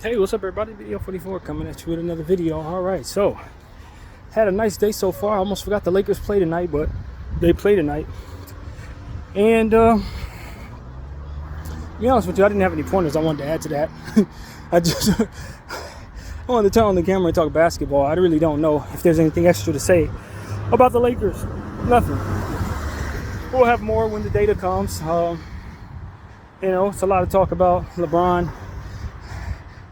Hey, what's up everybody? Video 44 coming at you with another video. Alright, so had a nice day so far. I almost forgot the Lakers play tonight, but they play tonight. And to be honest with you, I didn't have any pointers I wanted to add to that. I wanted to turn on the camera and talk basketball. I really don't know if there's anything extra to say about the Lakers. Nothing. We'll have more when the data comes. It's a lot of talk about LeBron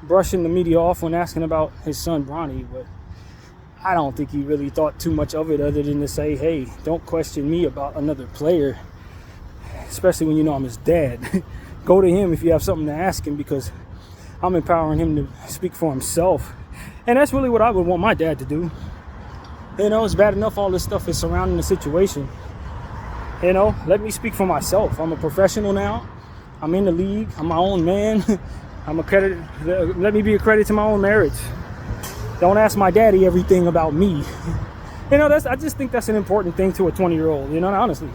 brushing the media off when asking about his son Bronny, but I don't think he really thought too much of it other than to say, hey, don't question me about another player, especially when you know I'm his dad. Go to him if you have something to ask him, because I'm empowering him to speak for himself. And that's really what I would want my dad to do. It's bad enough all this stuff is surrounding the situation. Let me speak for myself. I'm a professional now. I'm in the league. I'm my own man. Let me be a credit to my own marriage. Don't ask my daddy everything about me. I just think that's an important thing to a 20-year-old, honestly.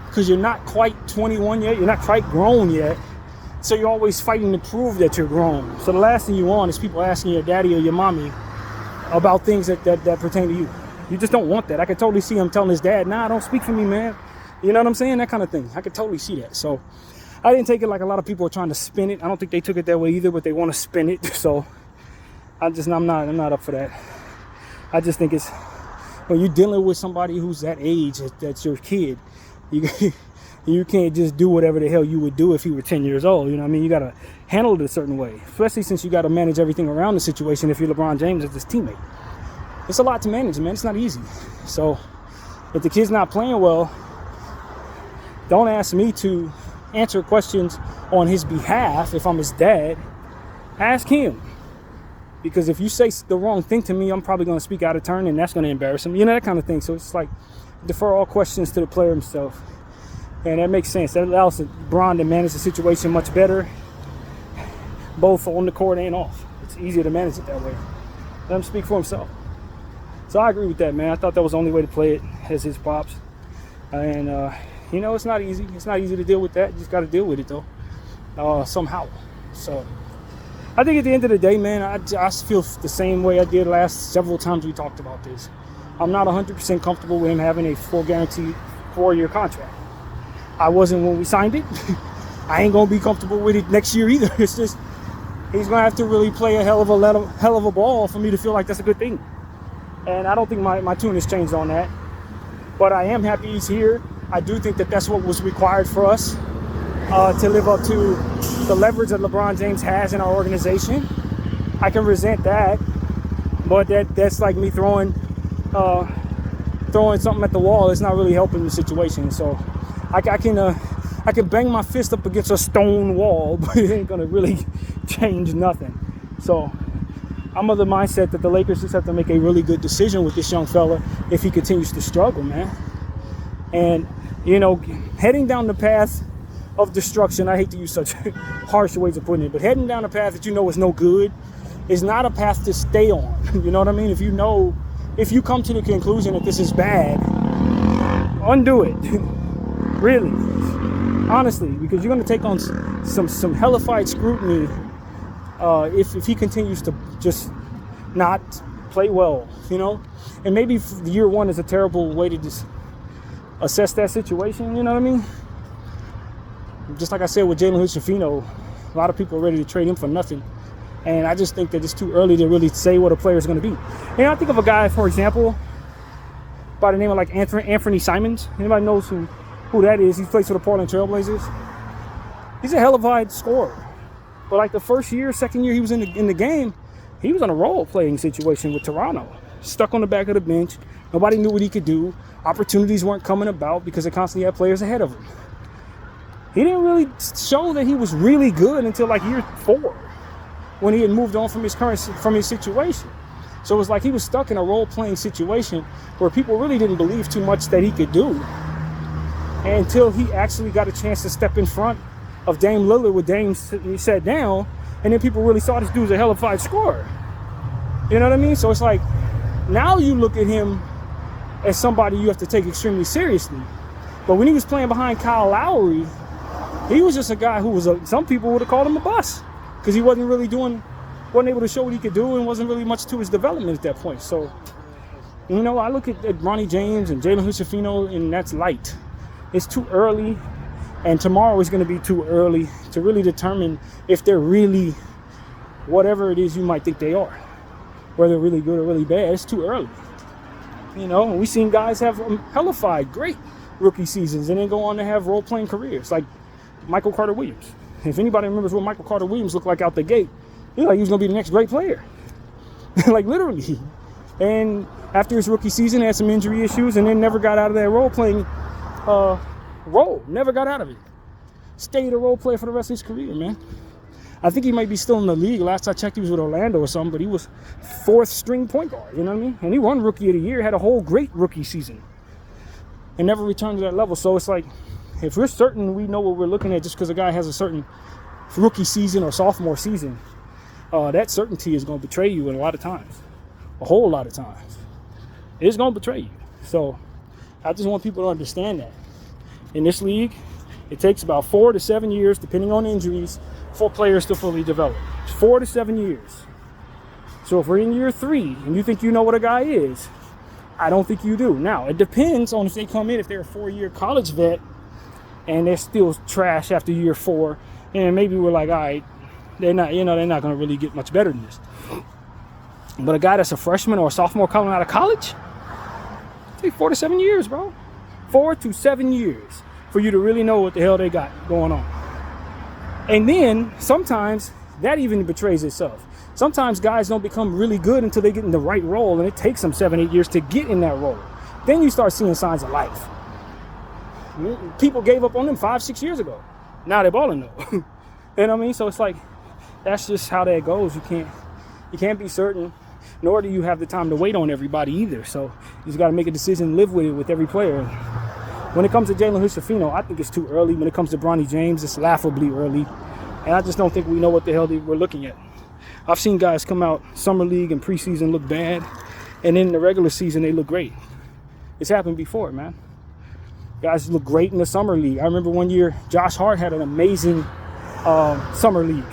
Because you're not quite 21 yet. You're not quite grown yet. So you're always fighting to prove that you're grown. So the last thing you want is people asking your daddy or your mommy about things that pertain to you. You just don't want that. I could totally see him telling his dad, nah, don't speak for me, man. You know what I'm saying? That kind of thing. I could totally see that. So I didn't take it like a lot of people are trying to spin it. I don't think they took it that way either, but they want to spin it. So I'm not up for that. I just think it's, when you're dealing with somebody who's that age, that's your kid, you can't just do whatever the hell you would do if you were 10 years old. You got to handle it a certain way, especially since you got to manage everything around the situation if you're LeBron James as his teammate. It's a lot to manage, man. It's not easy. So if the kid's not playing well, don't ask me to answer questions on his behalf. If I'm his dad, ask him, because if you say the wrong thing to me, I'm probably going to speak out of turn, and that's going to embarrass him, that kind of thing. So it's like, defer all questions to the player himself, and that makes sense. That allows LeBron to manage the situation much better, both on the court and off. It's easier to manage it that way. Let him speak for himself. So I agree with that, man. I thought that was the only way to play it, as his pops. And it's not easy. It's not easy to deal with that. You just got to deal with it, though, somehow. So I think at the end of the day, man, I feel the same way I did last several times we talked about this. I'm not 100% comfortable with him having a full guaranteed 4-year contract. I wasn't when we signed it. I ain't going to be comfortable with it next year either. It's just, he's going to have to really play a hell of a ball for me to feel like that's a good thing. And I don't think my tune has changed on that. But I am happy he's here. I do think that that's what was required for us to live up to the leverage that LeBron James has in our organization. I can resent that, but that's like me throwing something at the wall. It's not really helping the situation. So I can bang my fist up against a stone wall, but it ain't gonna really change nothing. So I'm of the mindset that the Lakers just have to make a really good decision with this young fella if he continues to struggle, man. And heading down the path of destruction, I hate to use such harsh ways of putting it, but heading down a path that is no good is not a path to stay on. You know what I mean? If you come to the conclusion that this is bad, undo it. Really. Honestly, because you're going to take on some hellified scrutiny if he continues to just not play well, And maybe year one is a terrible way to just assess that situation, you know what I mean? Just like I said with Jalen Hood-Schifino, a lot of people are ready to trade him for nothing. And I just think that it's too early to really say what a player is going to be. And I think of a guy, for example, by the name of like Anthony Simons. Anybody knows who that is? He plays for the Portland Trailblazers. He's a hellified scorer. But like the first year, second year he was in the game, he was on a role-playing situation with Toronto. Stuck on the back of the bench. Nobody knew what he could do. Opportunities weren't coming about because they constantly had players ahead of him. He didn't really show that he was really good until like year 4, when he had moved on from his situation. So it was like he was stuck in a role-playing situation where people really didn't believe too much that he could do, until he actually got a chance to step in front of Dame Lillard with Dame sat down, and then people really saw this dude's a hellified scorer. You know what I mean? So it's like, now you look at him as somebody you have to take extremely seriously. But when he was playing behind Kyle Lowry, he was just a guy who some people would have called him a bust. because he wasn't able to show what he could do, and wasn't really much to his development at that point. So, I look at Bronny James and Jalen Hood-Schifino, and that's light. It's too early, and tomorrow is going to be too early to really determine if they're really whatever it is you might think they are. Whether they're really good or really bad, it's too early. We've seen guys have hellified great rookie seasons and then go on to have role-playing careers, like Michael Carter-Williams. If anybody remembers what Michael Carter-Williams looked like out the gate, he was going to be the next great player. Like, literally. And after his rookie season, had some injury issues and then never got out of that role-playing role. Never got out of it. Stayed a role player for the rest of his career, man. I think he might be still in the league. Last I checked, he was with Orlando or something, but he was 4th string point guard, you know what I mean? And he won Rookie of the Year, had a whole great rookie season, and never returned to that level. So it's like, if we're certain we know what we're looking at just because a guy has a certain rookie season or sophomore season, that certainty is going to betray you a lot of times. A whole lot of times. It's going to betray you. So I just want people to understand that. In this league, it takes about 4 to 7 years, depending on injuries, for players to fully develop. 4 to 7 years. So if we're in year 3 and you think you know what a guy is, I don't think you do. Now, it depends on if they come in, if they're a 4-year college vet and they're still trash after year 4, and maybe we're like, all right, they're not going to really get much better than this. But a guy that's a freshman or a sophomore coming out of college, it takes 4 to 7 years, bro. 4 to 7 years for you to really know what the hell they got going on. And then sometimes that even betrays itself. Sometimes guys don't become really good until they get in the right role, and it takes them 7, 8 years to get in that role. Then you start seeing signs of life. People gave up on them 5, 6 years ago. Now they're balling though. You know what I mean? So it's like, that's just how that goes. You can't be certain, nor do you have the time to wait on everybody either. So you just got to make a decision, live with it with every player. When it comes to Jalen Hood-Schifino, I think it's too early. When it comes to Bronny James, it's laughably early. And I just don't think we know what the hell we're looking at. I've seen guys come out summer league and preseason look bad, and in the regular season they look great. It's happened before, man. Guys look great in the summer league. I remember one year Josh Hart had an amazing summer league.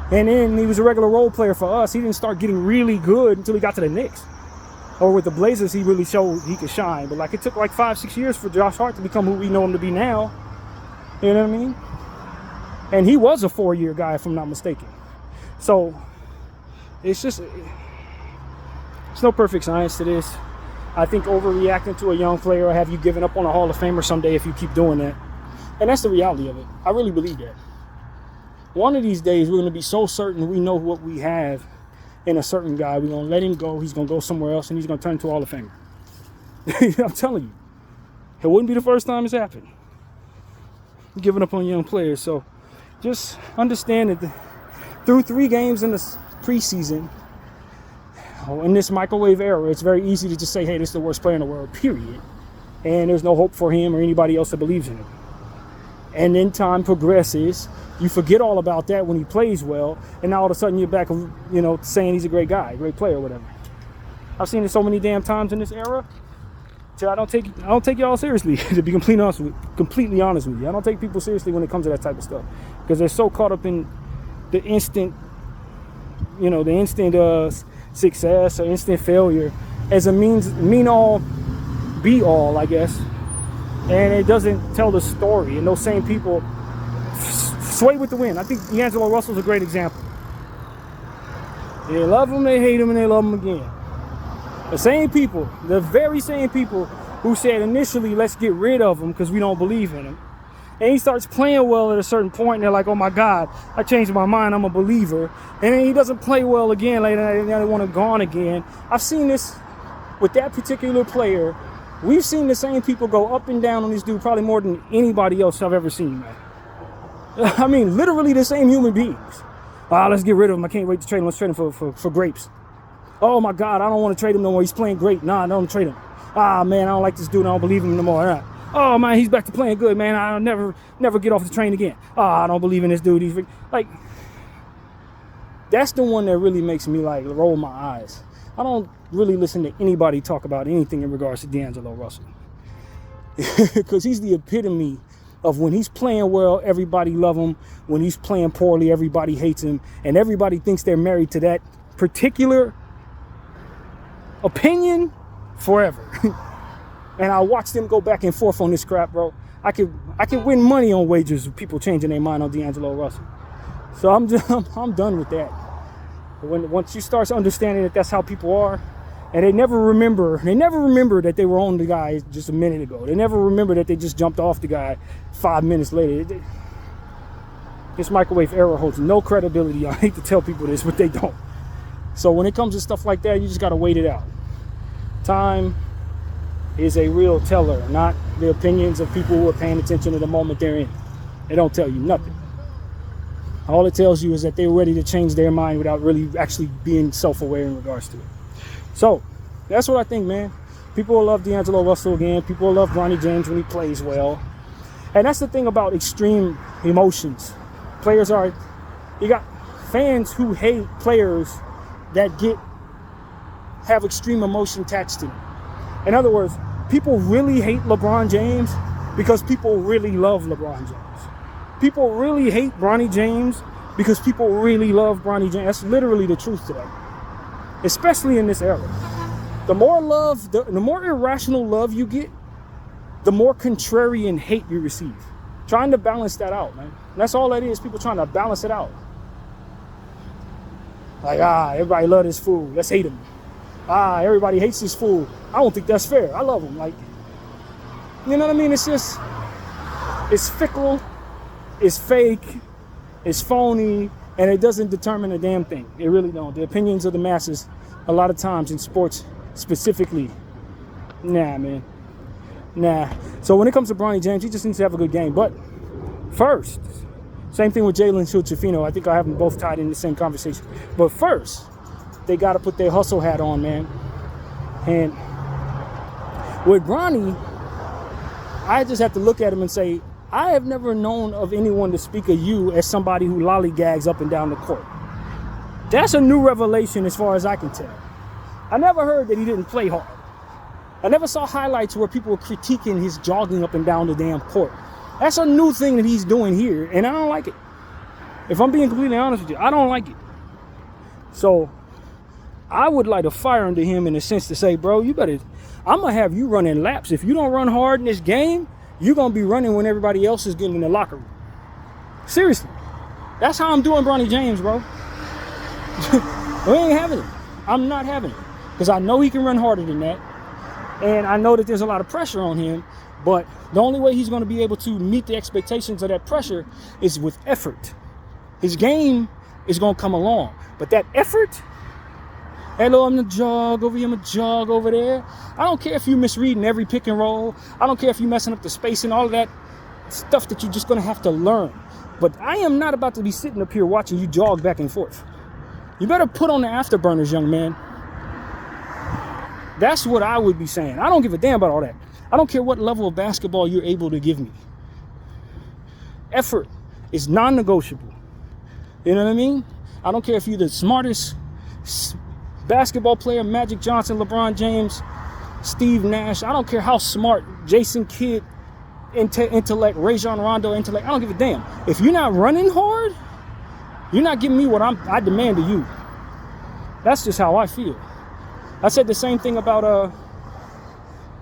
And then he was a regular role player for us. He didn't start getting really good until he got to the Knicks. Or with the Blazers, he really showed he could shine. But it took 5, 6 years for Josh Hart to become who we know him to be now. You know what I mean? And he was a 4-year guy, if I'm not mistaken. So it's no perfect science to this. I think overreacting to a young player will have you giving up on a Hall of Famer someday if you keep doing that. And that's the reality of it. I really believe that. One of these days, we're going to be so certain we know what we have in a certain guy. We're going to let him go. He's going to go somewhere else, and he's going to turn into a Hall of Famer. I'm telling you. It wouldn't be the first time it's happened. Giving up on young players. So just understand that through 3 games in the preseason, in this microwave era, it's very easy to just say, hey, this is the worst player in the world, period. And there's no hope for him or anybody else that believes in him. And then time progresses. You forget all about that when he plays well, and now all of a sudden you're back, saying he's a great guy, great player, whatever. I've seen it so many damn times in this era. So I don't take y'all seriously, to be completely honest with you. I don't take people seriously when it comes to that type of stuff, because they're so caught up in the instant, success or instant failure as a mean all, be all, I guess. And it doesn't tell the story. And those same people sway with the wind. I think D'Angelo Russell's a great example. They love him, they hate him, and they love him again. The very same people who said initially, let's get rid of him because we don't believe in him. And he starts playing well at a certain point, and they're like, oh my God, I changed my mind, I'm a believer. And then he doesn't play well again later, and they want him gone again. I've seen this with that particular player. We've seen the same people go up and down on this dude probably more than anybody else I've ever seen, man. I mean, literally the same human beings. Let's get rid of him. I can't wait to trade him. Let's trade him for grapes. Oh my God, I don't want to trade him no more. He's playing great. Nah, don't trade him. Man, I don't like this dude. I don't believe him no more. Oh man, he's back to playing good, man. I'll never get off the train again. I don't believe in this dude. He's like, that's the one that really makes me roll my eyes. I don't really listen to anybody talk about anything in regards to D'Angelo Russell, because he's the epitome of when he's playing well, everybody love him. When he's playing poorly, everybody hates him. And everybody thinks they're married to that particular opinion forever. And I watch them go back and forth on this crap, bro. I could win money on wagers with people changing their mind on D'Angelo Russell. So I'm done with that. Once you start understanding that that's how people are, and they never remember that they were on the guy just a minute ago. They never remember that they just jumped off the guy 5 minutes later. This microwave era holds no credibility. I hate to tell people this, but they don't. So when it comes to stuff like that, you just got to wait it out. Time is a real teller, not the opinions of people who are paying attention to the moment they're in. They don't tell you nothing. All it tells you is that they're ready to change their mind without really actually being self-aware in regards to it. So that's what I think, man. People will love D'Angelo Russell again. People will love Bronny James when he plays well. And that's the thing about extreme emotions. You got fans who hate players that have extreme emotion attached to them. In other words, people really hate LeBron James because people really love LeBron James. People really hate Bronny James because people really love Bronny James. That's literally the truth today. Especially in this era. The more love, the more irrational love you get, the more contrarian hate you receive. Trying to balance that out, man. And that's all that is, people trying to balance it out. Like, everybody love this fool. Let's hate him. Everybody hates this fool. I don't think that's fair. I love him. Like, you know what I mean? It's fickle, it's fake, it's phony, and it doesn't determine a damn thing. It really don't. The opinions of the masses, a lot of times in sports specifically, nah, man. Nah. So when it comes to Bronny James, he just needs to have a good game. But first, same thing with Jalen Schultz-Shafino. I think I have them both tied in the same conversation. But first, they got to put their hustle hat on, man. And with Bronny, I just have to look at him and say, I have never known of anyone to speak of you as somebody who lollygags up and down the court. That's a new revelation as far as I can tell. I never heard that he didn't play hard. I never saw highlights where people were critiquing his jogging up and down the damn court. That's a new thing that he's doing here, and I don't like it. If I'm being completely honest with you, I don't like it. So I would light a fire under him in a sense to say, bro, I'm going to have you running laps. If you don't run hard in this game, you're going to be running when everybody else is getting in the locker room. Seriously. That's how I'm doing Bronny James, bro. We ain't having it. I'm not having it. Because I know he can run harder than that. And I know that there's a lot of pressure on him. But the only way he's going to be able to meet the expectations of that pressure is with effort. His game is going to come along. But that effort, hello, I'm going to jog over here, I'm going to jog over there. I don't care if you're misreading every pick and roll. I don't care if you're messing up the spacing, all of that stuff that you're just going to have to learn. But I am not about to be sitting up here watching you jog back and forth. You better put on the afterburners, young man. That's what I would be saying. I don't give a damn about all that. I don't care what level of basketball you're able to give me. Effort is non-negotiable. You know what I mean? I don't care if you're the smartest basketball player, Magic Johnson, LeBron James, Steve Nash. I don't care how smart Jason Kidd, intellect, Rajon Rondo, intellect. I don't give a damn. If you're not running hard, you're not giving me what I demand of you. That's just how I feel. I said the same thing about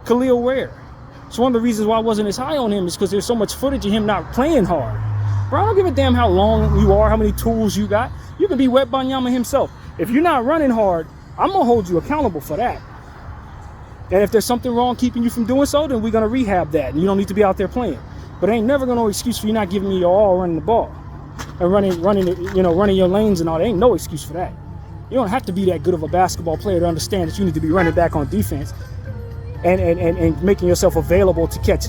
Khalil Ware. It's one of the reasons why I wasn't as high on him is because there's so much footage of him not playing hard. Bro, I don't give a damn how long you are, how many tools you got. You can be Wet Banyama himself. If you're not running hard, I'm going to hold you accountable for that. And if there's something wrong keeping you from doing so, then we're going to rehab that. And you don't need to be out there playing. But it ain't never going to be no excuse for you not giving me your all running the ball. And running your lanes and all. There ain't no excuse for that. You don't have to be that good of a basketball player to understand that you need to be running back on defense and making yourself available to catch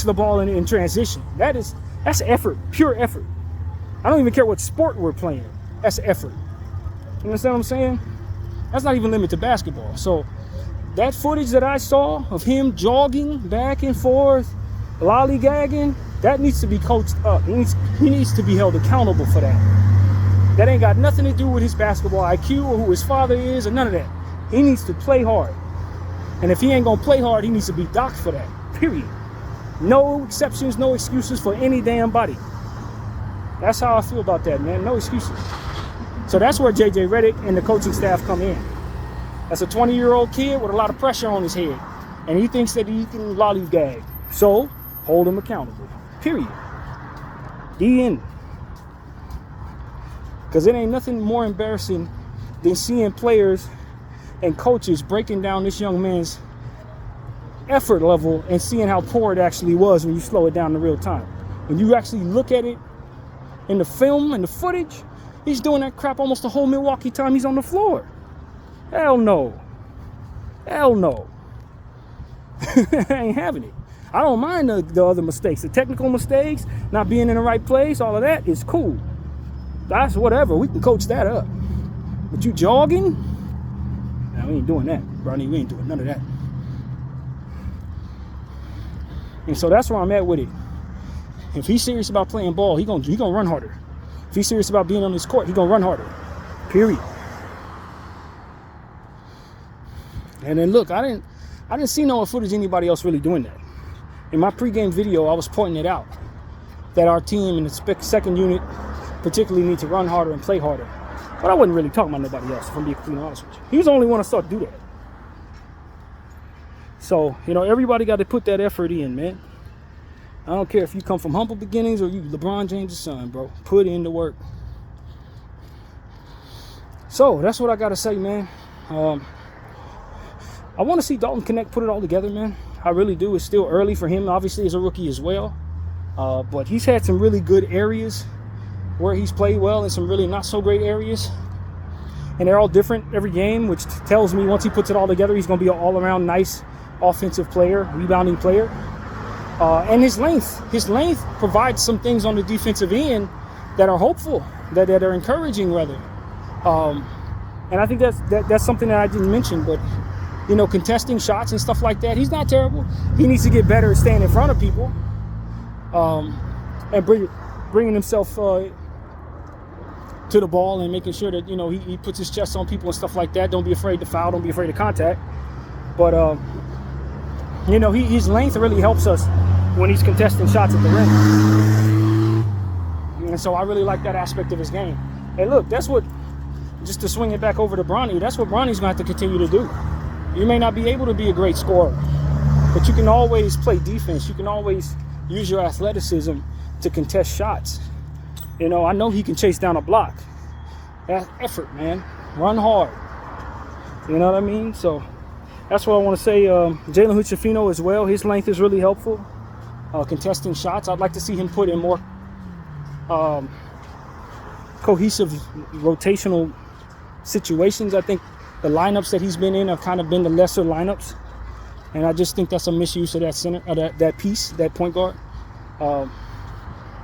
the ball in transition. That's effort, pure effort. I don't even care what sport we're playing. That's effort. You understand what I'm saying? That's not even limited to basketball. So that footage that I saw of him jogging back and forth, lollygagging, that needs to be coached up. He needs to be held accountable for that. That ain't got nothing to do with his basketball IQ or who his father is or none of that. He needs to play hard. And if he ain't going to play hard, he needs to be docked for that. Period. No exceptions, no excuses for any damn body. That's how I feel about that, man. No excuses. So that's where JJ Redick and the coaching staff come in. That's a 20-year-old kid with a lot of pressure on his head, and he thinks that he can lollygag. So hold him accountable. Period. The end. Because it ain't nothing more embarrassing than seeing players and coaches breaking down this young man's effort level and seeing how poor it actually was when you slow it down in real time. When you actually look at it in the film and the footage, he's doing that crap almost the whole Milwaukee time he's on the floor. Hell no. Hell no. I ain't having it. I don't mind the other mistakes. The technical mistakes, not being in the right place, all of that is cool. That's whatever. We can coach that up. But you jogging? Nah, we ain't doing that, Bronny. We ain't doing none of that. And so that's where I'm at with it. If he's serious about playing ball, he gonna run harder. If he's serious about being on this court, he gonna run harder. Period. And then look, I didn't see no footage of anybody else really doing that. In my pregame video, I was pointing it out that our team in the second unit particularly need to run harder and play harder. But I wasn't really talking about nobody else, if I'm being completely honest with you. He was the only one to start to do that. So, everybody got to put that effort in, man. I don't care if you come from humble beginnings or you LeBron James' son, bro. Put in the work. So, that's what I got to say, man. I want to see Dalton Knecht put it all together, man. I really do. It's still early for him, obviously, as a rookie as well. But he's had some really good areas where he's played well and some really not so great areas. And they're all different every game, which tells me once he puts it all together, he's going to be an all-around nice offensive player, rebounding player. And his length provides some things on the defensive end that are hopeful, that are encouraging, rather. And I think that's something that I didn't mention, but contesting shots and stuff like that, he's not terrible. He needs to get better at staying in front of people, and bringing himself to the ball and making sure that he puts his chest on people and stuff like that. Don't be afraid to foul. Don't be afraid of contact. But his length really helps us when he's contesting shots at the rim. And so I really like that aspect of his game. And look, just to swing it back over to Bronny, that's what Bronny's going to have to continue to do. You may not be able to be a great scorer, but you can always play defense. You can always use your athleticism to contest shots. I know he can chase down a block. That's effort, man. Run hard. You know what I mean? So that's what I want to say. Jalen Hood-Schifino as well. His length is really helpful. Contesting shots. I'd like to see him put in more cohesive rotational situations. I think the lineups that he's been in have kind of been the lesser lineups. And I just think that's a misuse of that center, that piece, that point guard.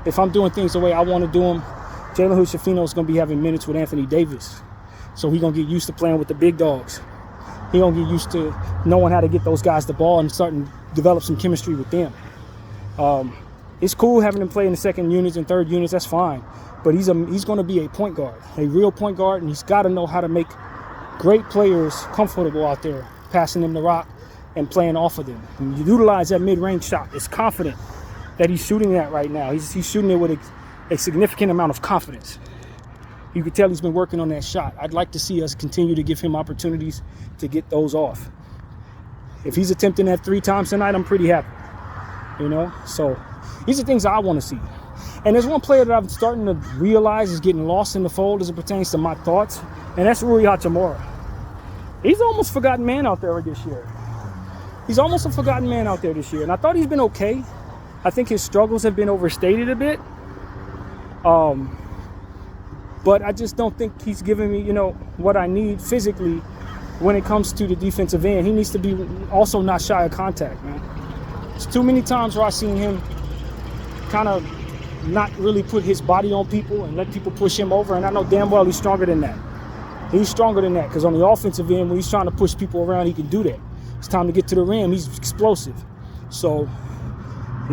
If I'm doing things the way I want to do them, Jalen Hood-Schifino is going to be having minutes with Anthony Davis. So he's going to get used to playing with the big dogs. He's going to get used to knowing how to get those guys the ball and starting to develop some chemistry with them. It's cool having him play in the second units and third units. That's fine. But he's going to be a point guard, a real point guard, and he's got to know how to make great players comfortable out there, passing them the rock and playing off of them. And you utilize that mid-range shot. It's confident that he's shooting that right now. He's shooting it with a significant amount of confidence. You can tell he's been working on that shot. I'd like to see us continue to give him opportunities to get those off. If he's attempting that 3 times tonight, I'm pretty happy. So these are things I want to see. And there's one player that I'm starting to realize is getting lost in the fold as it pertains to my thoughts, and that's Rui Hachimura. He's almost forgotten man out there this year. He's almost a forgotten man out there this year, and I thought he's been okay. I think his struggles have been overstated a bit. But I just don't think he's giving me, what I need physically when it comes to the defensive end. He needs to be also not shy of contact, man. It's too many times where I've seen him kind of not really put his body on people and let people push him over. And I know damn well he's stronger than that. He's stronger than that because on the offensive end, when he's trying to push people around, he can do that. It's time to get to the rim. He's explosive. So, I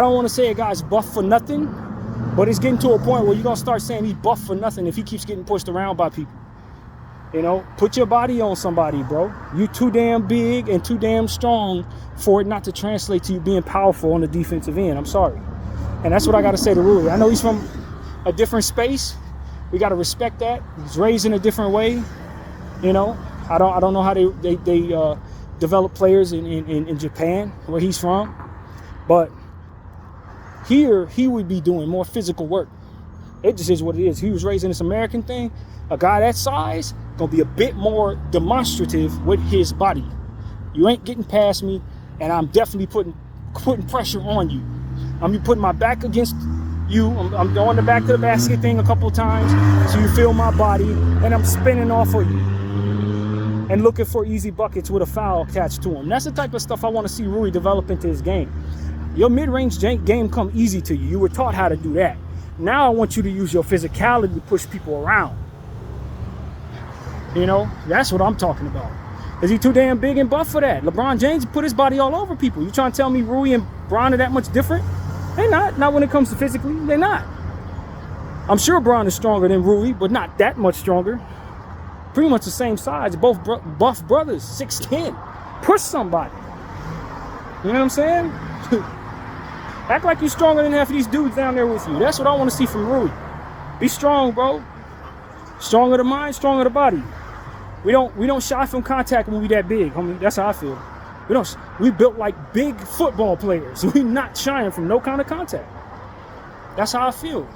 don't want to say a guy's buff for nothing, but it's getting to a point where you're going to start saying he's buff for nothing if he keeps getting pushed around by people. You know, put your body on somebody, bro. You too damn big and too damn strong for it not to translate to you being powerful on the defensive end. I'm sorry. And that's what I got to say to Rui. I know he's from a different space. We got to respect that. He's raised in a different way. You know, I don't know how they develop players in Japan, where he's from. But here, he would be doing more physical work. It just is what it is. He was raised in this American thing. A guy that size gonna be a bit more demonstrative with his body. You ain't getting past me, and I'm definitely putting pressure on you. I'm putting my back against you. I'm going the back to the basket thing a couple of times so you feel my body, and I'm spinning off of you and looking for easy buckets with a foul attached to him. That's the type of stuff I want to see Rui develop into his game. Your mid-range game come easy to you. You were taught how to do that. Now I want you to use your physicality to push people around. You know, that's what I'm talking about. Is he too damn big and buff for that? LeBron James put his body all over people. You trying to tell me Rui and Bron are that much different? They're not. Not when it comes to physically. They're not. I'm sure Bron is stronger than Rui, but not that much stronger. Pretty much the same size. Both buff brothers, 6'10". Push somebody. You know what I'm saying? Act like you're stronger than half of these dudes down there with you. That's what I want to see from Rui. Be strong, bro. Stronger the mind, stronger the body. We don't shy from contact when we that big, homie. That's how I feel. We built like big football players. We not shying from no kind of contact. That's how I feel.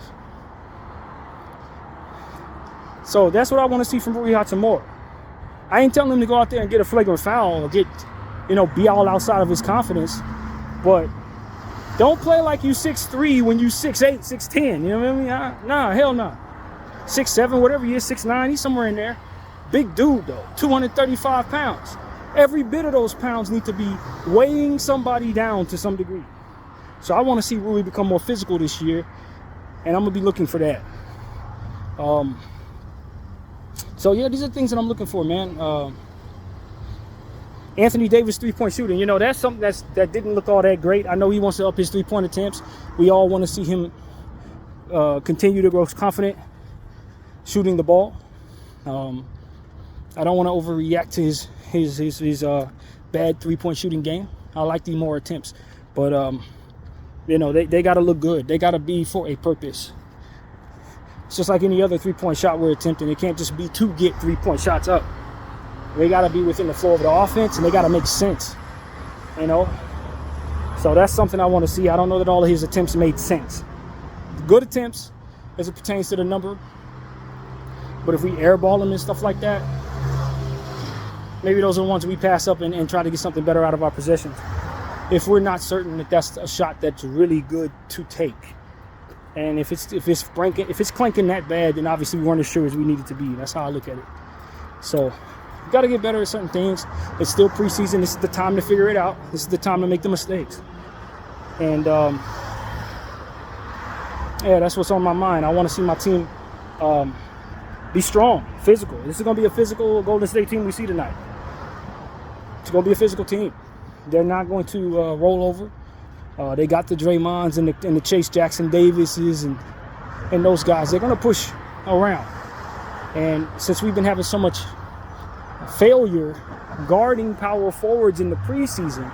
So that's what I want to see from Rui Hachimura. I ain't telling him to go out there and get a flagrant foul or get, be all outside of his confidence. But don't play like you 6'3" when you 6'8", 6'10". You know what I mean? Nah, hell no. 6'7", whatever he is, 6'9", he's somewhere in there. Big dude though, 235 pounds. Every bit of those pounds need to be weighing somebody down to some degree. So I want to see Rui become more physical this year, and I'm gonna be looking for that. So yeah, these are things that I'm looking for, man. Anthony Davis 3-point shooting, that's something that didn't look all that great. I know he wants to up his 3-point attempts. We all want to see him continue to grow confident shooting the ball. I don't want to overreact to his bad 3-point shooting game. I like the more attempts, but they got to look good. They got to be for a purpose. It's just like any other 3-point shot we're attempting. It can't just be to get 3-point shots up. They got to be within the flow of the offense, and they got to make sense. So that's something I want to see. I don't know that all of his attempts made sense. Good attempts as it pertains to the number. But if we airball them and stuff like that, maybe those are the ones we pass up and try to get something better out of our possessions. If we're not certain that that's a shot that's really good to take. And if it's clanking that bad, then obviously we weren't as sure as we needed to be. That's how I look at it. So we got to get better at certain things. It's still preseason. This is the time to figure it out. This is the time to make the mistakes. And that's what's on my mind. I want to see my team be strong, physical. This is going to be a physical Golden State team we see tonight. It's going to be a physical team. They're not going to roll over. They got the Draymonds and the Chase Jackson Davises and those guys. They're going to push around. And since we've been having so much failure guarding power forwards in the preseason,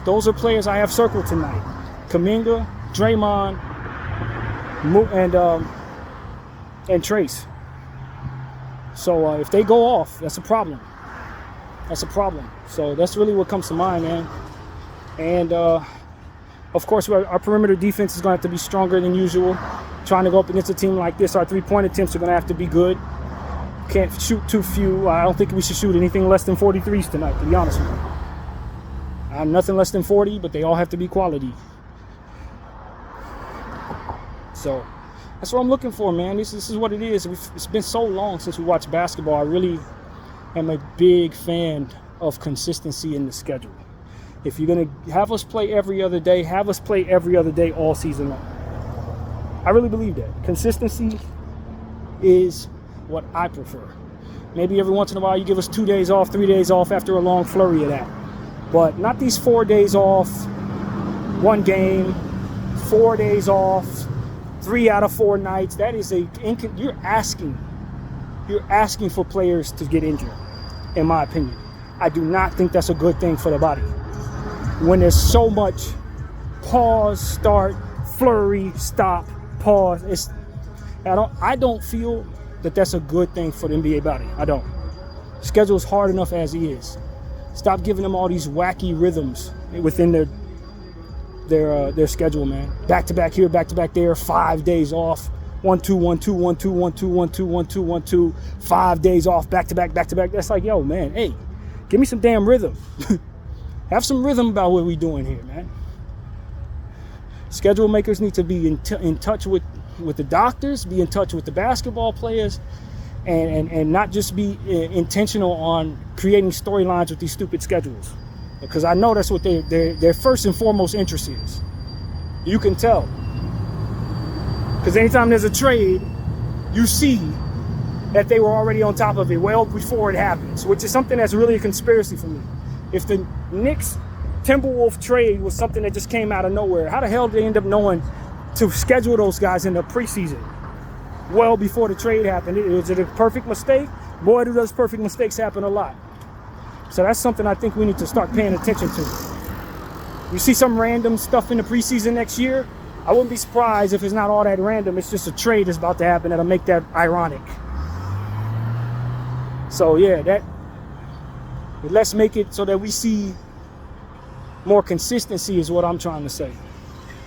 those are players I have circled tonight. Kuminga, Draymond, and Trace. So if they go off, that's a problem. That's a problem. So that's really what comes to mind, man. And of course, our perimeter defense is going to have to be stronger than usual. Trying to go up against a team like this, our 3-point attempts are going to have to be good. Can't shoot too few. I don't think we should shoot anything less than 43s tonight, to be honest with you. I'm nothing less than 40, but they all have to be quality. So that's what I'm looking for, man. This is what it is. It's been so long since we watched basketball. I really am a big fan of consistency in the schedule. If you're going to have us play every other day, have us play every other day all season long. I really believe that. Consistency is what I prefer. Maybe every once in a while you give us 2 days off, 3 days off after a long flurry of that. But not these 4 days off, 1 game, 4 days off, 3 out of 4 nights. That is you're asking you're asking for players to get injured, in my opinion. I do not think that's a good thing for the body. When there's so much pause, start, flurry, stop, pause, I don't feel that that's a good thing for the NBA body. I don't. Schedule's hard enough as it is. Stop giving them all these wacky rhythms within their schedule, man. Back to back here, back to back there, 5 days off. 1 2 1 2 1 2 1 2 1 2 1 2 1 2. 5 days off, back to back, back to back. That's like, yo, man, hey, give me some damn rhythm. Have some rhythm about what we doing here, man. Schedule makers need to be in touch with the doctors, be in touch with the basketball players, and not just be intentional on creating storylines with these stupid schedules. Because I know that's what their first and foremost interest is. You can tell. Because anytime there's a trade, you see that they were already on top of it well before it happens, which is something that's really a conspiracy for me. If the Knicks Timberwolf trade was something that just came out of nowhere, how the hell did they end up knowing to schedule those guys in the preseason well before the trade happened? Is it a perfect mistake? Boy, do those perfect mistakes happen a lot. So that's something I think we need to start paying attention to. You see some random stuff in the preseason next year, I wouldn't be surprised if it's not all that random. It's just a trade that's about to happen that'll make that ironic. So yeah, let's make it so that we see more consistency is what I'm trying to say.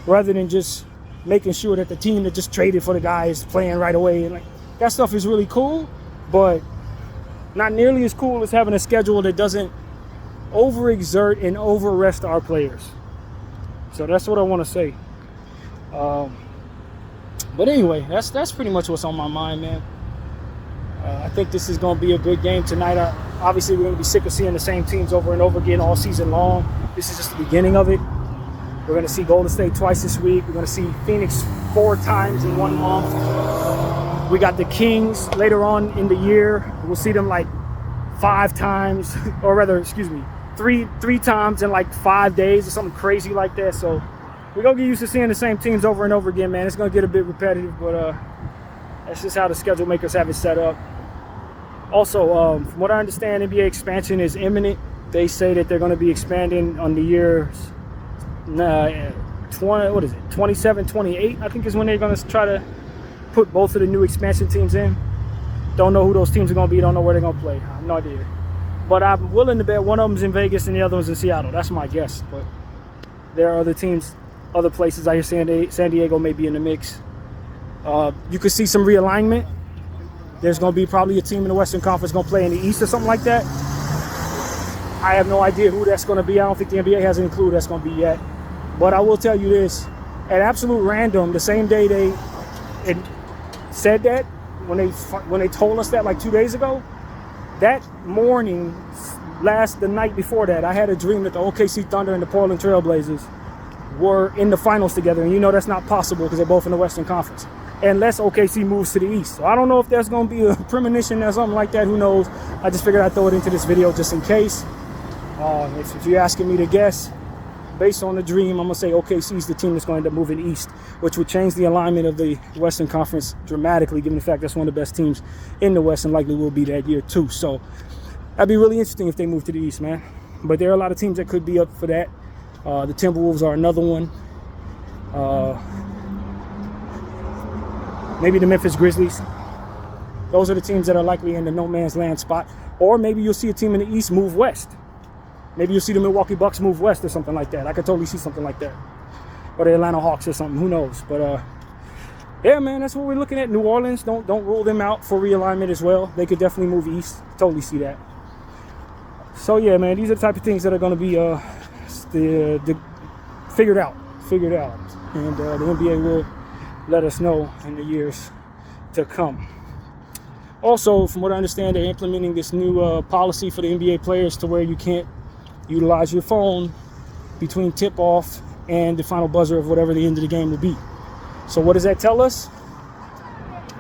Rather than just making sure that the team that just traded for the guy is playing right away. And like, that stuff is really cool, but not nearly as cool as having a schedule that doesn't overexert and over-rest our players. So that's what I want to say. But anyway, that's pretty much what's on my mind, man. I think this is going to be a good game tonight. Obviously, we're going to be sick of seeing the same teams over and over again all season long. This is just the beginning of it. We're going to see Golden State twice this week. We're going to see Phoenix 4 times in 1 month. We got the Kings later on in the year. We'll see them like 5 times, or rather, excuse me, three times in like 5 days or something crazy like that. So we're going to get used to seeing the same teams over and over again, man. It's going to get a bit repetitive, but that's just how the schedule makers have it set up. Also, from what I understand, NBA expansion is imminent. They say that they're going to be expanding on the years 27, 28, I think is when they're going to try to put both of the new expansion teams in. Don't know who those teams are going to be. Don't know where they're going to play. I have no idea. But I'm willing to bet one of them's in Vegas and the other one's in Seattle. That's my guess. But there are other teams, other places. I hear San Diego may be in the mix. You could see some realignment. There's going to be probably a team in the Western Conference going to play in the East or something like that. I have no idea who that's going to be. I don't think the NBA has any clue who that's going to be yet. But I will tell you this. At absolute random, the same day they said that, when they told us that like 2 days ago, that morning, the night before that, I had a dream that the OKC Thunder and the Portland Trail Blazers were in the finals together. And you know that's not possible because they're both in the Western Conference, unless OKC moves to the East. So I don't know if there's going to be a premonition or something like that. Who knows? I just figured I'd throw it into this video just in case. If you're asking me to guess, based on the dream, I'm going to say OKC is the team that's going to end up moving east, which would change the alignment of the Western Conference dramatically, given the fact that's one of the best teams in the West and likely will be that year too. So that'd be really interesting if they move to the East, man. But there are a lot of teams that could be up for that. The Timberwolves are another one. Maybe the Memphis Grizzlies. Those are the teams that are likely in the no man's land spot. Or maybe you'll see a team in the East move west. Maybe you'll see the Milwaukee Bucks move west or something like that. I could totally see something like that. Or the Atlanta Hawks or something. Who knows? But yeah, man, that's what we're looking at. New Orleans, don't rule them out for realignment as well. They could definitely move east. Totally see that. So yeah, man, these are the type of things that are going to be figured out. And the NBA will let us know in the years to come. Also, from what I understand, they're implementing this new policy for the NBA players to where you can't utilize your phone between tip-off and the final buzzer of whatever the end of the game will be. So what does that tell us?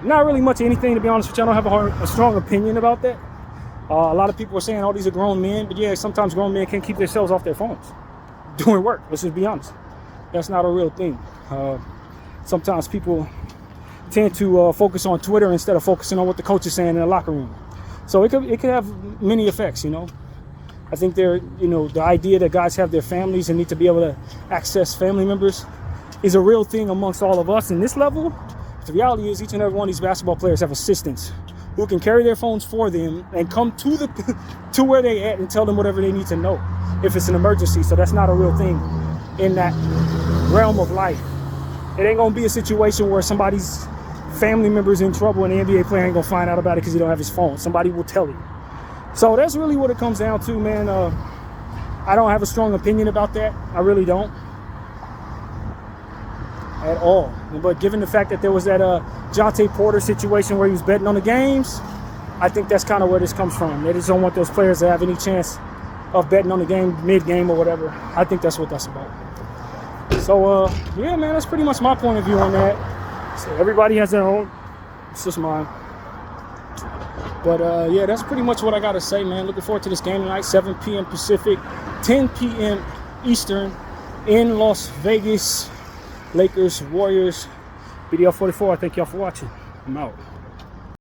Not really much of anything, to be honest with you. I don't have a strong opinion about that. A lot of people are saying, oh, these are grown men. But yeah, sometimes grown men can't keep themselves off their phones doing work. Let's just be honest. That's not a real thing. Sometimes people tend to focus on Twitter instead of focusing on what the coach is saying in the locker room. So it could have many effects, you know. I think the idea that guys have their families and need to be able to access family members is a real thing amongst all of us in this level. The reality is each and every one of these basketball players have assistants who can carry their phones for them and come to where they at and tell them whatever they need to know if it's an emergency. So that's not a real thing in that realm of life. It ain't gonna be a situation where somebody's family member's in trouble and the NBA player ain't gonna find out about it because he don't have his phone. Somebody will tell you. So that's really what it comes down to, man. I don't have a strong opinion about that. I really don't. At all. But given the fact that there was that Jonte Porter situation where he was betting on the games, I think that's kind of where this comes from. They just don't want those players to have any chance of betting on the game mid-game or whatever. I think that's what that's about. So, yeah, man, that's pretty much my point of view on that. So everybody has their own. It's just mine. But, yeah, that's pretty much what I got to say, man. Looking forward to this game tonight, 7 p.m. Pacific, 10 p.m. Eastern in Las Vegas. Lakers, Warriors, BDL 44. Thank y'all for watching. I'm out.